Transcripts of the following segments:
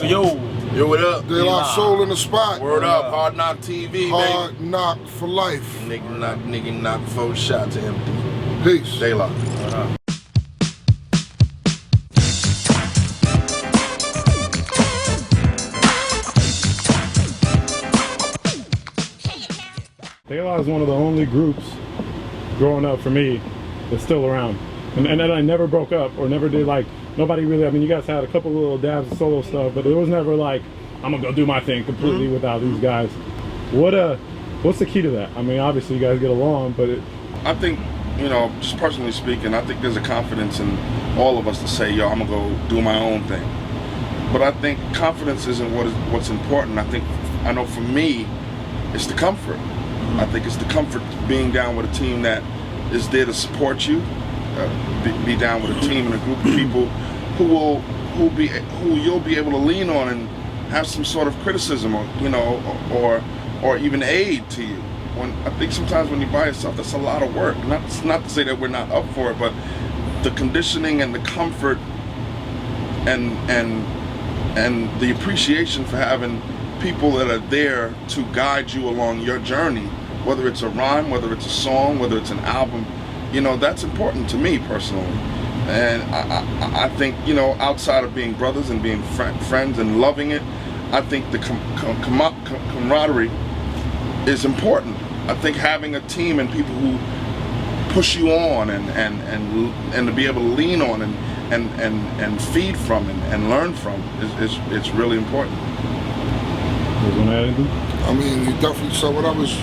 Yo, what up? De La Soul in the spot. Word up, Hard Knock TV, Hard Knock for life. Nigga knock 4 shots empty. Peace. De La. De La is one of the only groups growing up for me that's still around. And then I never broke up or never did like, nobody really, I mean, you guys had a couple little dabs of solo stuff, but it was never like, I'm gonna go do my thing completely without these guys. What's the key to that? I mean, obviously you guys get along, but I think, you know, just personally speaking, I think there's a confidence in all of us to say, yo, I'm gonna go do my own thing. But I think confidence isn't what's important. I know for me, it's the comfort. I think it's the comfort being down with a team that is there to support you, be down with a team and a group of people who you'll be able to lean on and have some sort of criticism or, you know, or even aid to you. I think sometimes when you're by yourself, that's a lot of work. Not to say that we're not up for it, but the conditioning and the comfort and the appreciation for having people that are there to guide you along your journey, whether it's a rhyme, whether it's a song, whether it's an album, you know, that's important to me personally. And I think, you know, outside of being brothers and being friends and loving it, I think the camaraderie is important. I think having a team and people who push you on and to be able to lean on and feed from and learn from is really important. you want to add anything? I mean, you definitely saw what I was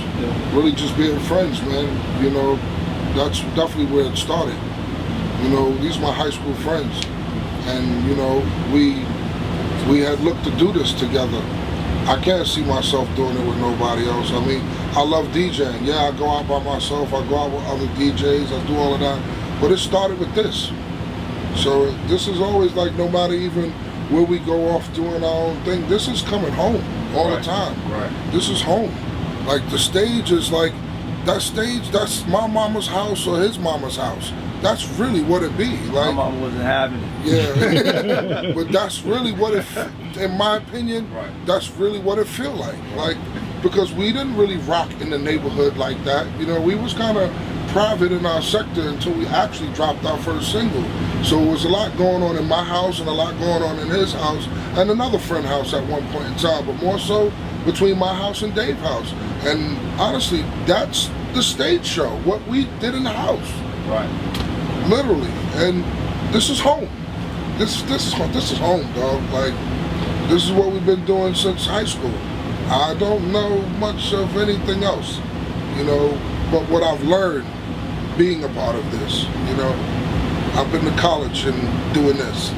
really just being friends, man. You know, that's definitely where it started. You know, these are my high school friends. And, you know, we had looked to do this together. I can't see myself doing it with nobody else. I mean, I love DJing. Yeah, I go out by myself. I go out with other DJs. I do all of that. But it started with this. So this is always like, no matter even where we go off doing our own thing, this is coming home all the time. Right. This is home. Like the stage is like, that stage, that's my mama's house or his mama's house. That's really what it be. Like, my mama wasn't having it. Yeah, but that's really what it, in my opinion, that's really what it feel like. Like, because we didn't really rock in the neighborhood like that. You know, we was kind of private in our sector until we actually dropped our first single. So it was a lot going on in my house and a lot going on in his house and another friend house at one point in time, but more so between my house and Dave's house. And honestly, that's the stage show, what we did in the house. Right. Literally. And this is home. This is home, dog. Like, this is what we've been doing since high school. I don't know much of anything else, you know, but what I've learned being a part of this, you know, I've been to college and doing this.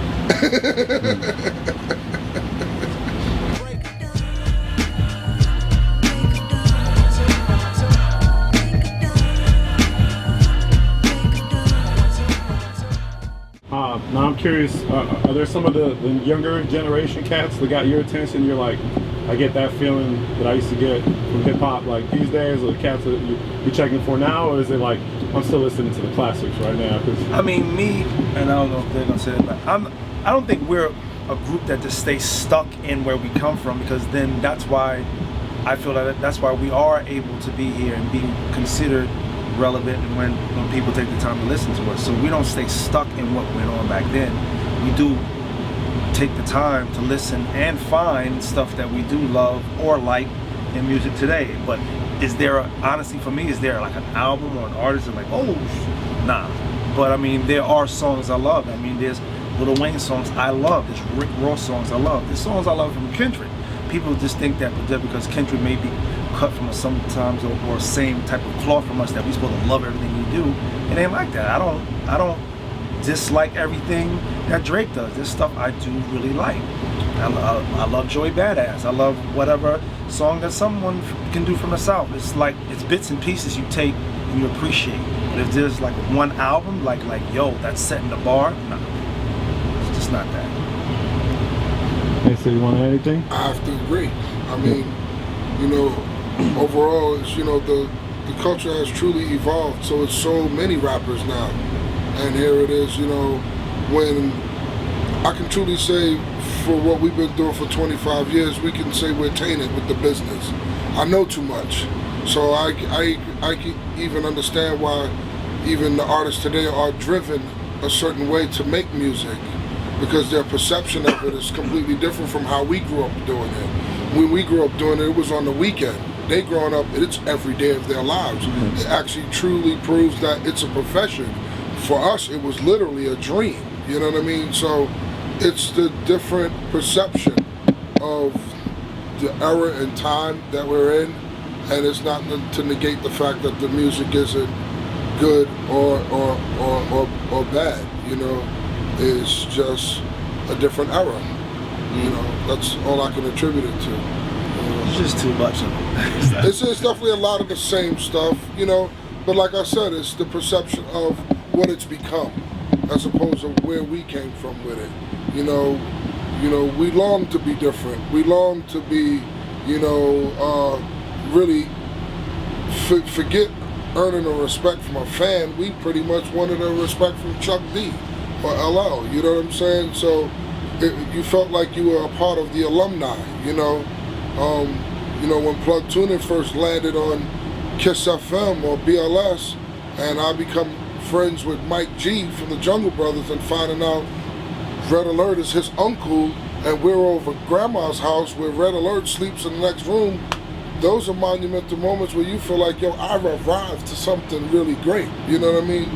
Now I'm curious, are there some of the younger generation cats that got your attention? You're like, I get that feeling that I used to get from hip hop, like these days, or the cats that you're checking for now, or is it like, I'm still listening to the classics right now? Cause I mean, me, and I don't know if they're gonna say it, but I don't think we're a group that just stays stuck in where we come from, because then that's why I feel that's why we are able to be here and be considered relevant and when people take the time to listen to us. So we don't stay stuck in what went on back then. We do take the time to listen and find stuff that we do love or like in music today. But is there, honestly for me, is there like an album or an artist that's like, oh, nah. But I mean, there are songs I love. I mean, there's Lil Wayne songs I love. There's Rick Ross songs I love. There's songs I love from Kendrick. People just think that because Kendrick may be cut from us sometimes or same type of cloth from us that we're supposed to love everything we do. It ain't like that. I don't dislike everything that Drake does. This stuff I do really like. I love Joey Badass. I love whatever song that someone can do from the South. It's like, it's bits and pieces you take and you appreciate. But if there's like one album, like yo, that's setting the bar, nah, it's just not that. Hey, so you want to add anything? I have to agree. I mean, you know, overall, it's, you know, the culture has truly evolved, so it's so many rappers now. And here it is, you know, when I can truly say for what we've been doing for 25 years, we can say we're tainted with the business. I know too much. So I can even understand why even the artists today are driven a certain way to make music, because their perception of it is completely different from how we grew up doing it. When we grew up doing it, it was on the weekend. They growing up, it's every day of their lives. It actually truly proves that it's a profession. For us, it was literally a dream. You know what I mean? So it's the different perception of the era and time that we're in, and it's not to negate the fact that the music isn't good or bad. You know, it's just a different era. You know, that's all I can attribute it to. It's just too much of it. It's definitely a lot of the same stuff, you know, but like I said, it's the perception of what it's become as opposed to where we came from with it. You know, we long to be different. We long to be, you know, really forget earning a respect from a fan. We pretty much wanted a respect from Chuck D or LL, you know what I'm saying? So you felt like you were a part of the alumni, you know. You know, when Plug Tuning first landed on Kiss FM or BLS, and I become friends with Mike G from the Jungle Brothers and finding out Red Alert is his uncle, and we're over Grandma's house where Red Alert sleeps in the next room, those are monumental moments where you feel like, yo, I arrived to something really great, you know what I mean?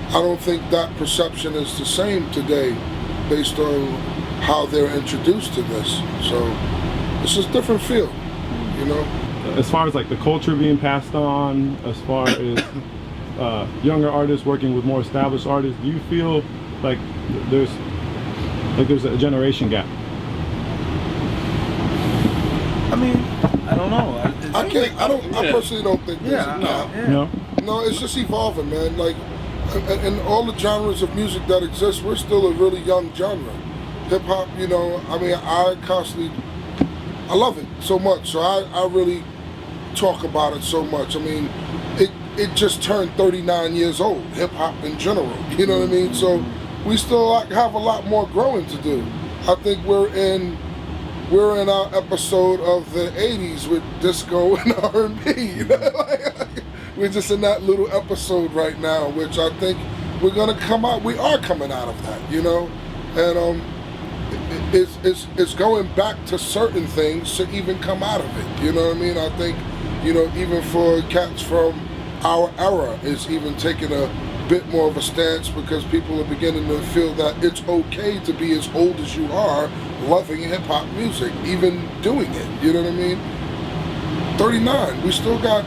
I don't think that perception is the same today based on how they're introduced to this. So it's just a different feel, you know? As far as like the culture being passed on, as far as younger artists working with more established artists, do you feel like there's a generation gap? I mean, I don't know. I personally don't think there's a gap. No, it's just evolving, man. Like, and all the genres of music that exist, we're still a really young genre. Hip hop, you know, I mean, I love it so much, so I really talk about it so much. I mean, it just turned 39 years old, hip hop in general, you know what I mean? So we still have a lot more growing to do. I think we're in our episode of the 80s with disco and R&B, you know? We're just in that little episode right now, which I think we are coming out of that, you know? And it's going back to certain things to even come out of it. You know what I mean? I think, you know, even for cats from our era, it's even taking a bit more of a stance because people are beginning to feel that it's okay to be as old as you are, loving hip-hop music, even doing it. You know what I mean? 39, we still got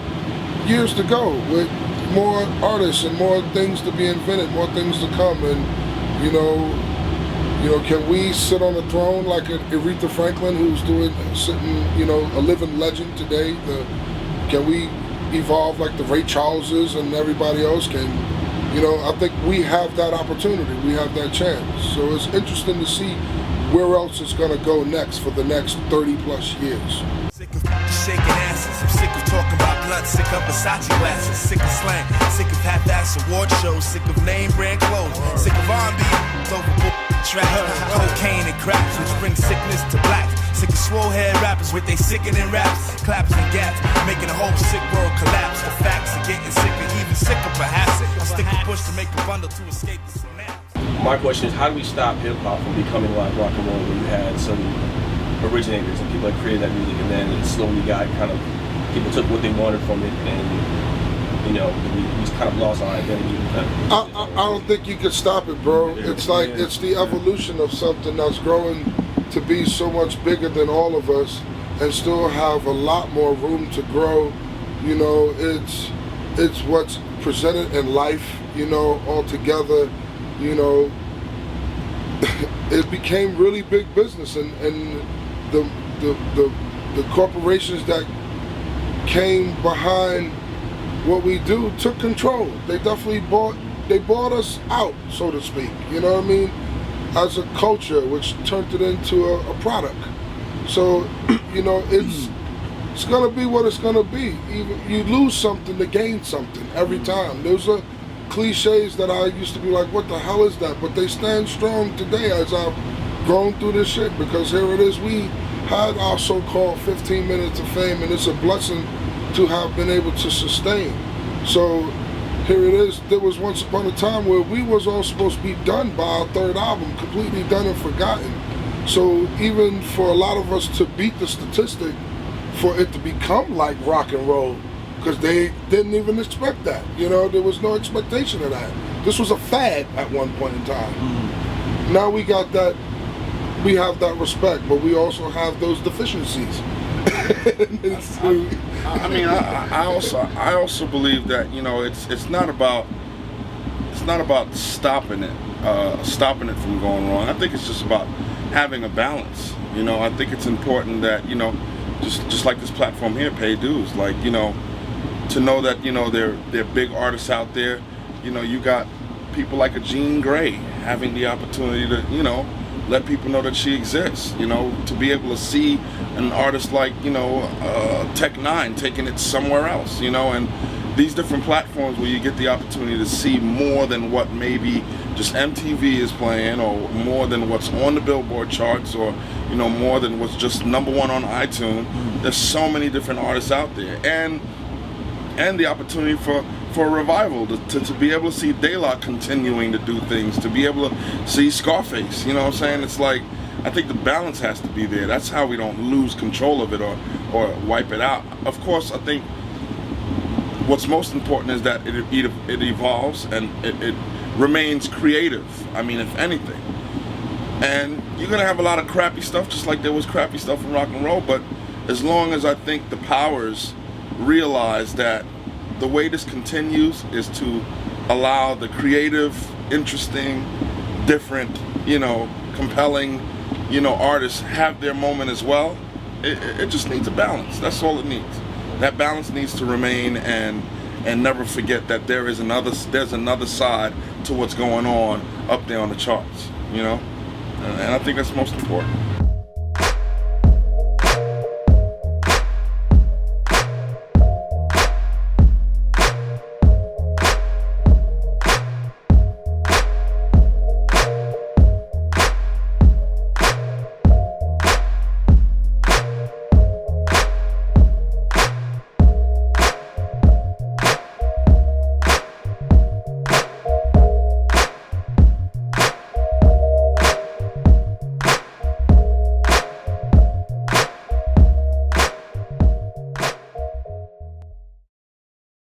years to go with more artists and more things to be invented, more things to come, and, you know, can we sit on a throne like Aretha Franklin, who's sitting, you know, a living legend today? Can we evolve like the Ray Charleses and everybody else? You know, I think we have that opportunity. We have that chance. So it's interesting to see where else it's going to go next for the next 30 plus years. Sick of shaking asses, I'm sick of talking about blood, sick of Versace glasses, sick of slang, sick of half-ass award shows, sick of name brand clothes, sick of R&B, over trap, cocaine and craps, which brings sickness to blacks, sick of swole head rappers with they sickening raps, claps and gaps, making the whole sick world collapse. The facts are getting sicker, even sicker perhaps. I stick a push to make a bundle to escape the synapse. My question is, how do we stop hip-hop from becoming like rock and roll, where you had some originators and people that created that music, and then it slowly got kind of, people took what they wanted from it, and, you know, we just kind of lost our identity. I don't think you can stop it, bro. It's like, it's the evolution of something that's growing to be so much bigger than all of us and still have a lot more room to grow. You know, it's what's presented in life, you know, altogether, you know. It became really big business, and the corporations that came behind what we do took control. They definitely bought us out, so to speak. You know what I mean? As a culture, which turned it into a product. So, you know, it's gonna be what it's gonna be. Even you lose something to gain something every time. Those are cliches that I used to be like, what the hell is that? But they stand strong today as I've grown through this shit, because here it is, we had our so-called 15 minutes of fame, and it's a blessing to have been able to sustain. So here it is, there was once upon a time where we was all supposed to be done by our third album, completely done and forgotten. So even for a lot of us to beat the statistic, for it to become like rock and roll, because they didn't even expect that. You know, there was no expectation of that. This was a fad at one point in time. Now we got that, we have that respect, but we also have those deficiencies. I mean, I also believe that, you know, it's not about stopping it from going wrong. I think it's just about having a balance. You know, I think it's important that, you know, just like this platform here, pay dues. Like, you know, to know that, you know, there are big artists out there. You know, you got people like a Jean Grey having the opportunity to, you know, let people know that she exists. You know, to be able to see an artist like, you know, Tech Nine taking it somewhere else. You know, and these different platforms where you get the opportunity to see more than what maybe just MTV is playing, or more than what's on the Billboard charts, or, you know, more than what's just #1 on iTunes. There's so many different artists out there, and the opportunity for a revival, to be able to see De La continuing to do things, to be able to see Scarface. You know what I'm saying? It's like, I think the balance has to be there. That's how we don't lose control of it or wipe it out. Of course, I think what's most important is that it evolves and it remains creative. I mean, if anything. And you're gonna have a lot of crappy stuff, just like there was crappy stuff in rock and roll, but as long as I think the powers realize that the way this continues is to allow the creative, interesting, different, you know, compelling, you know, artists have their moment as well. It just needs a balance. That's all it needs. That balance needs to remain, and never forget that there's another side to what's going on up there on the charts, you know? And I think that's most important.